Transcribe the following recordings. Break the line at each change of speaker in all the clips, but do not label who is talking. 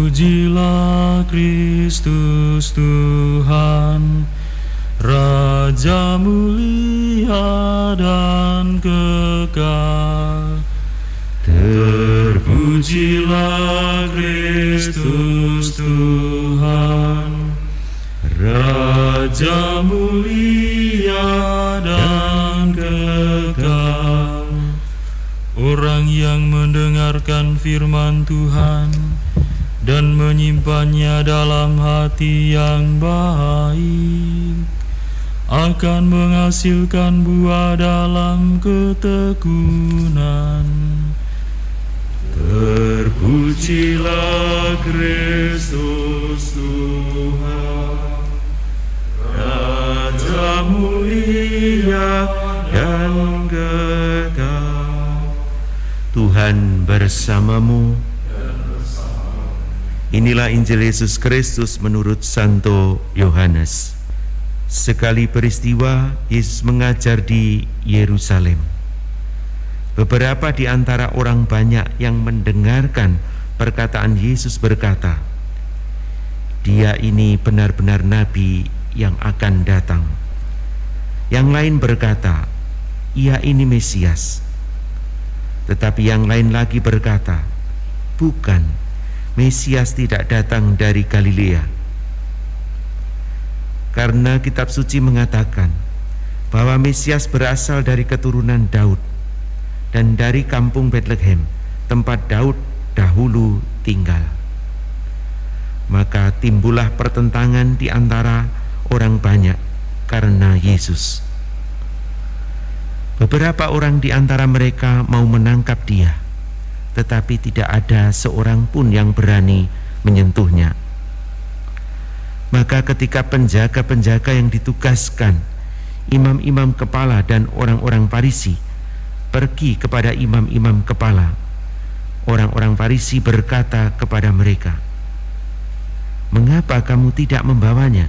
Terpujilah Kristus Tuhan, Raja mulia dan kekal. Terpujilah Kristus Tuhan, Raja mulia dan kekal. Orang yang mendengarkan firman Tuhan dan menyimpannya dalam hati yang baik akan menghasilkan buah dalam ketekunan. Terpujilah Kristus Tuhan, Raja mulia dan kekal.
Tuhan bersamamu. Inilah Injil Yesus Kristus menurut Santo Yohanes. Sekali peristiwa, Yesus mengajar di Yerusalem. Beberapa di antara orang banyak yang mendengarkan perkataan Yesus berkata, "Dia ini benar-benar nabi yang akan datang." Yang lain berkata, "Ia ini Mesias." Tetapi yang lain lagi berkata, "Bukan, Mesias tidak datang dari Galilea." Karena kitab suci mengatakan bahwa Mesias berasal dari keturunan Daud dan dari kampung Betlehem, tempat Daud dahulu tinggal. Maka timbullah pertentangan di antara orang banyak karena Yesus. Beberapa orang di antara mereka mau menangkap dia, tetapi tidak ada seorang pun yang berani menyentuhnya. Maka ketika penjaga-penjaga yang ditugaskan, imam-imam kepala dan orang-orang Farisi pergi kepada imam-imam kepala, orang-orang Farisi berkata kepada mereka, "Mengapa kamu tidak membawanya?"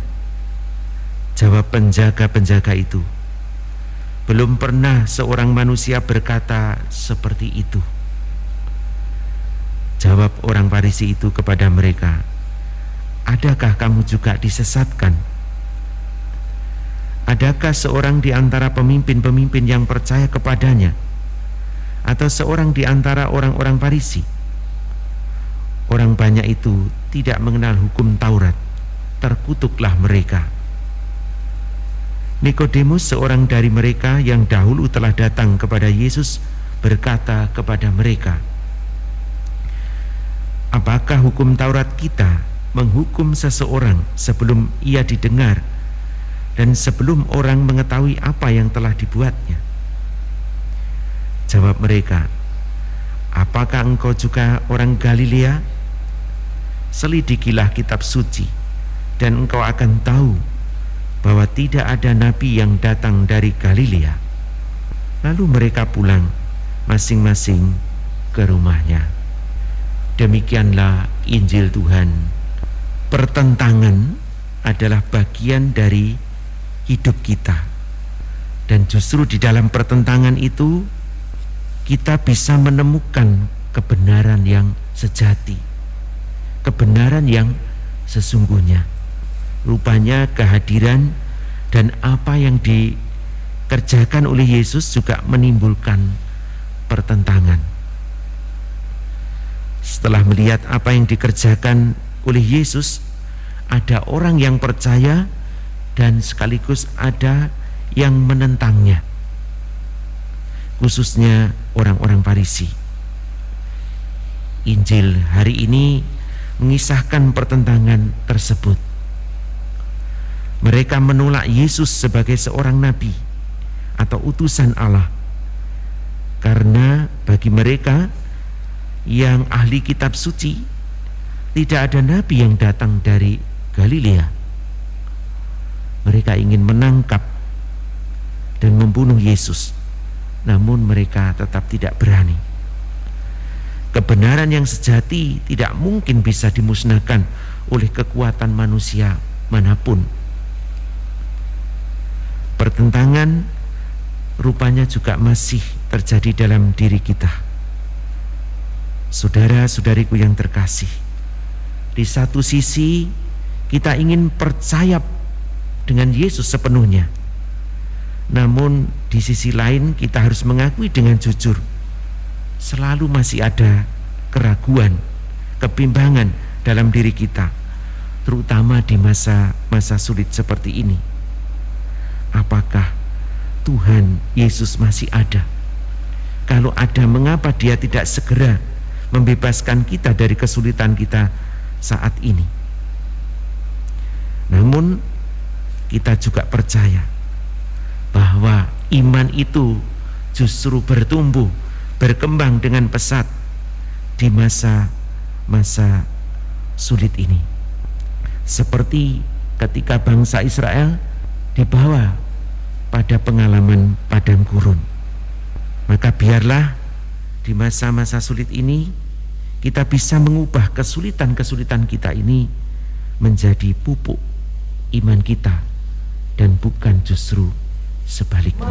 Jawab penjaga-penjaga itu, "Belum pernah seorang manusia berkata seperti itu." Jawab orang Farisi itu kepada mereka, "Adakah kamu juga disesatkan? Adakah seorang di antara pemimpin-pemimpin yang percaya kepadanya, atau seorang di antara orang-orang Farisi?" Orang banyak itu tidak mengenal hukum Taurat, terkutuklah mereka. Nikodemus, seorang dari mereka yang dahulu telah datang kepada Yesus, berkata kepada mereka, "Apakah hukum Taurat kita menghukum seseorang sebelum ia didengar dan sebelum orang mengetahui apa yang telah dibuatnya?" Jawab mereka, "Apakah engkau juga orang Galilea? Selidikilah kitab suci dan engkau akan tahu bahwa tidak ada nabi yang datang dari Galilea." Lalu mereka pulang masing-masing ke rumahnya. Demikianlah Injil Tuhan. Pertentangan adalah bagian dari hidup kita, dan justru di dalam pertentangan itu kita bisa menemukan kebenaran yang sejati, kebenaran yang sesungguhnya. Rupanya kehadiran dan apa yang dikerjakan oleh Yesus juga menimbulkan pertentangan. Setelah melihat apa yang dikerjakan oleh Yesus, ada orang yang percaya dan sekaligus ada yang menentangnya, khususnya orang-orang Farisi. Injil hari ini mengisahkan pertentangan tersebut. Mereka menolak Yesus sebagai seorang nabi atau utusan Allah, karena bagi mereka yang ahli kitab suci, tidak ada nabi yang datang dari Galilea. Mereka ingin menangkap dan membunuh Yesus, namun mereka tetap tidak berani. Kebenaran yang sejati tidak mungkin bisa dimusnahkan oleh kekuatan manusia manapun. Pertentangan rupanya juga masih terjadi dalam diri kita. Saudara-saudariku yang terkasih, di satu sisi kita ingin percaya dengan Yesus sepenuhnya, namun di sisi lain kita harus mengakui dengan jujur, selalu masih ada keraguan, kebimbangan dalam diri kita, terutama di masa-masa sulit seperti ini. Apakah Tuhan Yesus masih ada? Kalau ada, mengapa Dia tidak segera membebaskan kita dari kesulitan kita saat ini? Namun kita juga percaya bahwa iman itu justru bertumbuh, berkembang dengan pesat di masa-masa sulit ini. Seperti ketika bangsa Israel dibawa pada pengalaman padang gurun. Maka biarlah di masa-masa sulit ini kita bisa mengubah kesulitan-kesulitan kita ini menjadi pupuk iman kita, dan bukan justru sebaliknya.